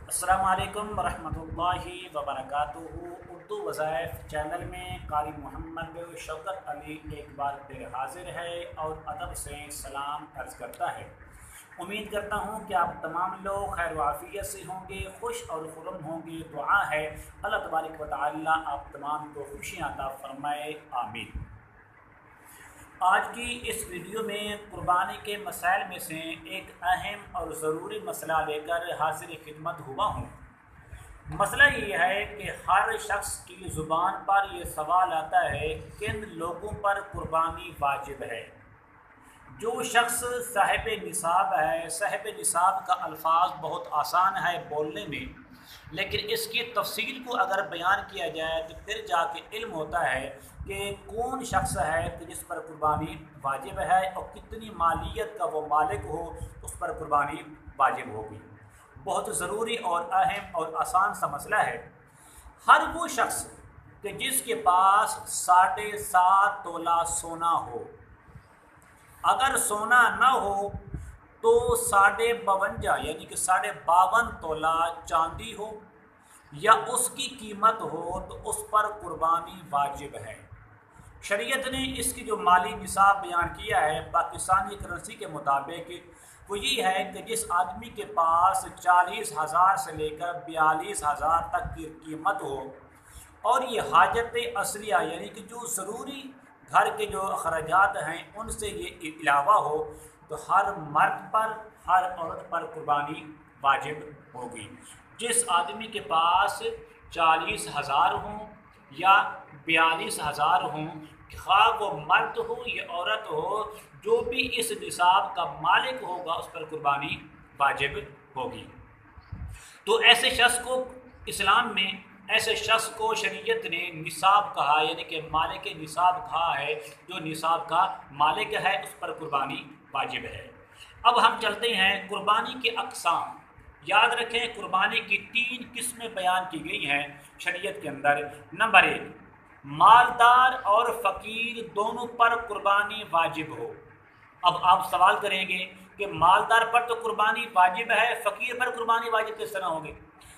अस्सलामु अलैकुम वरहमतुल्लाहि वबरकातुहू। उर्दू वज़ाइफ चैनल में कारी मोहम्मद शौकत अली एक बार फिर हाजिर है और अदब से सलाम अर्ज़ करता है। उम्मीद करता हूँ कि आप तमाम लोग खैर व आफियत से होंगे, खुश और खुर्रम होंगे। दुआ है अल्लाह तबारक व तआला आप तमाम को खुशियाँ अता फरमाए, आमीन। आज की इस वीडियो में कुर्बानी के मसाइल में से एक अहम और ज़रूरी मसला लेकर हाजिर खिदमत हुआ हूँ। मसला ये है कि हर शख्स की ज़ुबान पर यह सवाल आता है कि किन लोगों पर कुर्बानी वाजिब है। जो शख्स साहिब निसाब है, साहिब निसाब का अल्फाज बहुत आसान है बोलने में, लेकिन इसकी तफसील को अगर बयान किया जाए तो फिर जाके इल्म होता है कि कौन शख्स है कि जिस पर कुर्बानी वाजिब है और कितनी मालियत का वो मालिक हो उस पर कुर्बानी वाजिब होगी। बहुत ज़रूरी और अहम और आसान सा मसला है। हर वो शख्स कि जिसके पास 7.5 तोला सोना हो, अगर सोना न हो तो 52.5 यानी कि 52.5 तोला चांदी हो या उसकी कीमत हो तो उस पर कुर्बानी वाजिब है। शरीयत ने इसकी जो माली निसाब बयान किया है पाकिस्तानी करेंसी के मुताबिक वो ये है कि जिस आदमी के पास 40,000 से लेकर 42,000 तक की कीमत हो और ये हाजत असलिया यानी कि जो ज़रूरी घर के जो अखराजात हैं उनसे ये अलावा हो तो हर मर्द पर, हर औरत पर कुर्बानी वाजिब होगी। जिस आदमी के पास 40,000 हों या 42,000 हों, खा वो मर्द हो या औरत हो, जो भी इस निसाब का मालिक होगा उस पर कुर्बानी वाजिब होगी। तो ऐसे शख्स को इस्लाम में, ऐसे शख्स को शरीयत ने निसाब कहा यानी कि मालिक निसाब कहा है। जो निसाब का मालिक है उस पर कुर्बानी वाजिब है। अब हम चलते हैं कुर्बानी के अक़साम। याद रखें कुर्बानी की 3 किस्में बयान की गई हैं शरीयत के अंदर। नंबर 1, मालदार और फ़कीर दोनों पर कुर्बानी वाजिब हो। अब आप सवाल करेंगे कि मालदार पर तो कुर्बानी वाजिब है, फ़कीर पर कुर्बानी वाजिब किस तरह होगी?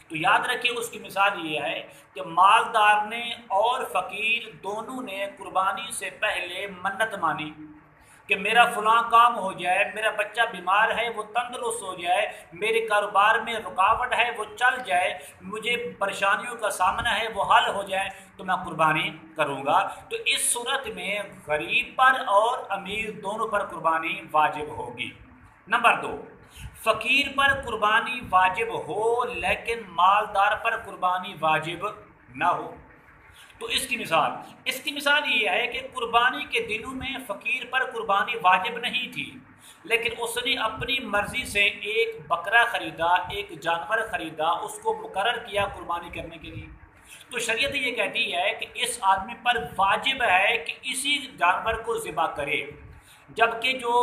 तो याद रखिए उसकी मिसाल ये है कि मालदार ने और फ़कीर दोनों ने कुर्बानी से पहले मन्नत मानी कि मेरा फ़लाँ काम हो जाए, मेरा बच्चा बीमार है वो तंदुरुस्त हो जाए, मेरे कारोबार में रुकावट है वो चल जाए, मुझे परेशानियों का सामना है वो हल हो जाए तो मैं कुर्बानी करूँगा। तो इस सूरत में गरीब पर और अमीर दोनों पर कुर्बानी वाजिब होगी। नंबर 2, फ़कीर पर कुर्बानी वाजिब हो लेकिन मालदार पर कुर्बानी वाजिब ना हो। तो इसकी मिसाल ये है कि कुर्बानी के दिनों में फ़कीर पर कुर्बानी वाजिब नहीं थी, लेकिन उसने अपनी मर्ज़ी से एक बकरा ख़रीदा, एक जानवर ख़रीदा, उसको मुकर्रर किया कुर्बानी करने के लिए। तो शरीयत ये कहती है कि इस आदमी पर वाजिब है कि इसी जानवर को ज़िबा करे, जबकि जो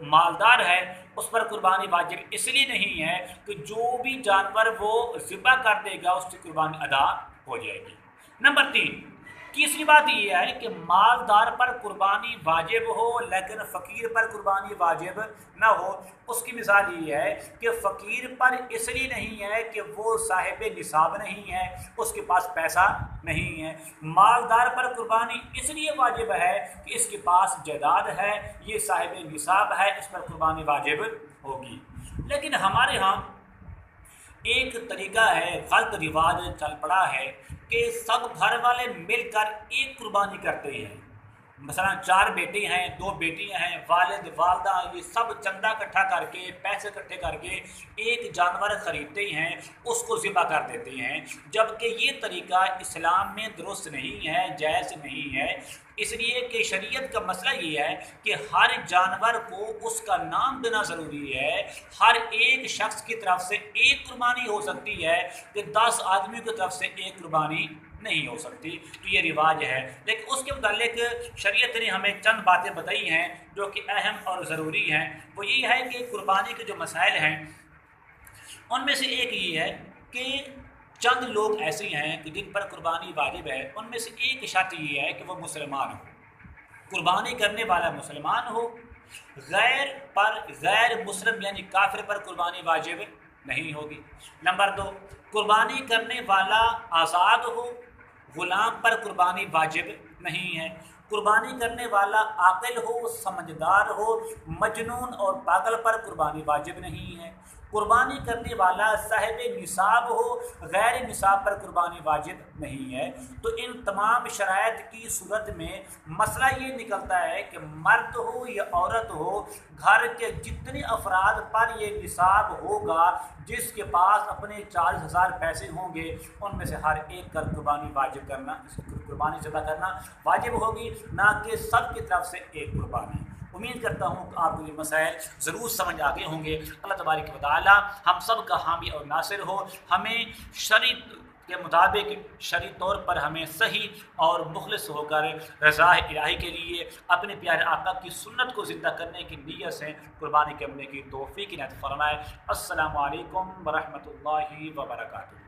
मालदार है उस पर कुर्बानी वाजिब इसलिए नहीं है कि जो भी जानवर वो ज़िबा कर देगा उसकी कुर्बानी अदा हो जाएगी। नंबर 3, तीसरी बात यह है कि मालदार पर कुर्बानी वाजिब हो लेकिन फ़कीर पर कुर्बानी वाजिब न हो। उसकी मिसाल ये है कि फ़कीर पर इसलिए नहीं है कि वो साहिब निसाब नहीं है, उसके पास पैसा नहीं है। मालदार पर कुर्बानी इसलिए वाजिब है कि इसके पास जायदाद है, ये साहिब निसाब है, इस पर कुर्बानी वाजिब होगी। लेकिन हमारे यहाँ एक तरीका है, गलत रिवाज चल पड़ा है कि सब घर वाले मिलकर एक कुर्बानी करते हैं। मसलन 4 बेटे हैं, 2 बेटियां हैं, वालिद वालदा, ये सब चंदा इकट्ठा करके, पैसे इकट्ठे करके एक जानवर ख़रीदते हैं, उसको ज़िबा कर देते हैं। जबकि ये तरीका इस्लाम में दुरुस्त नहीं है, जायज़ नहीं है। इसलिए कि शरीयत का मसला ये है कि हर जानवर को उसका नाम देना ज़रूरी है। हर एक शख्स की तरफ से एक कुर्बानी हो सकती है कि 10 आदमी की तरफ से एक कुर्बानी नहीं हो सकती। तो ये रिवाज है। लेकिन उसके मुतालिक शरीयत ने हमें चंद बातें बताई हैं जो कि अहम और ज़रूरी हैं। वो ये है कि कुर्बानी के जो मसाइल हैं उनमें से एक ये है कि चंद लोग ऐसे हैं कि जिन पर कुर्बानी वाजिब है। उनमें से एक शर्त ये है कि वो मुसलमान हो, कुर्बानी करने वाला मुसलमान हो, गैर मुस्लिम यानी काफिर पर कुर्बानी वाजिब نہیں ہوگی۔ نمبر 2، قربانی کرنے والا آزاد ہو، غلام پر قربانی واجب نہیں ہے۔ قربانی کرنے والا عاقل ہو، سمجھدار ہو، مجنون اور پاگل پر قربانی واجب نہیں ہے۔ قربانی کرنے والا صاحب نصاب ہو، غیر نصاب پر قربانی واجب نہیں ہے۔ تو ان تمام شرائط کی صورت میں مسئلہ یہ نکلتا ہے کہ مرد ہو یا عورت ہو، گھر کے جتنے افراد پر یہ نصاب ہوگا، جس کے پاس اپنے 40,000 پیسے ہوں گے، ان میں سے ہر ایک کا قربانی واجب کرنا، قربانی ذبح کرنا واجب ہوگی، نہ کہ سب کی طرف سے ایک قربانی۔ امید کرتا ہوں کہ آپ کو یہ مسائل ضرور سمجھ آ گئے ہوں گے۔ اللہ تبارک و تعالی ہم سب کا حامی اور ناصر ہو، ہمیں شرع کے مطابق شرعی طور پر ہمیں صحیح اور مخلص ہو کر رضا الہی کے لیے اپنے پیارے آقا کی سنت کو زندہ کرنے کی نیت سے قربانی کرنے کی توفیق عنایت فرمائے۔ السلام علیکم ورحمۃ اللہ وبرکاتہ۔